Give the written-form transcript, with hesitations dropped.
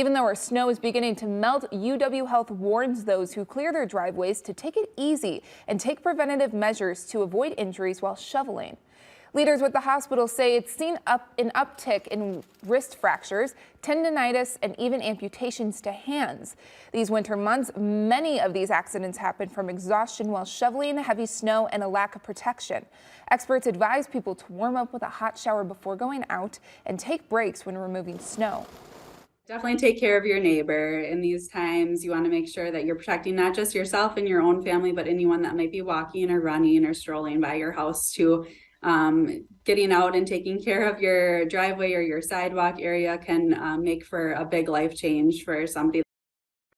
Even though our snow is beginning to melt, UW Health warns those who clear their driveways to take it easy and take preventative measures to avoid injuries while shoveling. Leaders with the hospital say it's seen an uptick in wrist fractures, tendinitis, and even amputations to hands. These winter months, many of these accidents happen from exhaustion while shoveling heavy snow and a lack of protection. Experts advise people to warm up with a hot shower before going out and take breaks when removing snow. Definitely take care of your neighbor in these times. You want to make sure that you're protecting not just yourself and your own family, but anyone that might be walking or running or strolling by your house too. Getting out and taking care of your driveway or your sidewalk area can make for a big life change for somebody.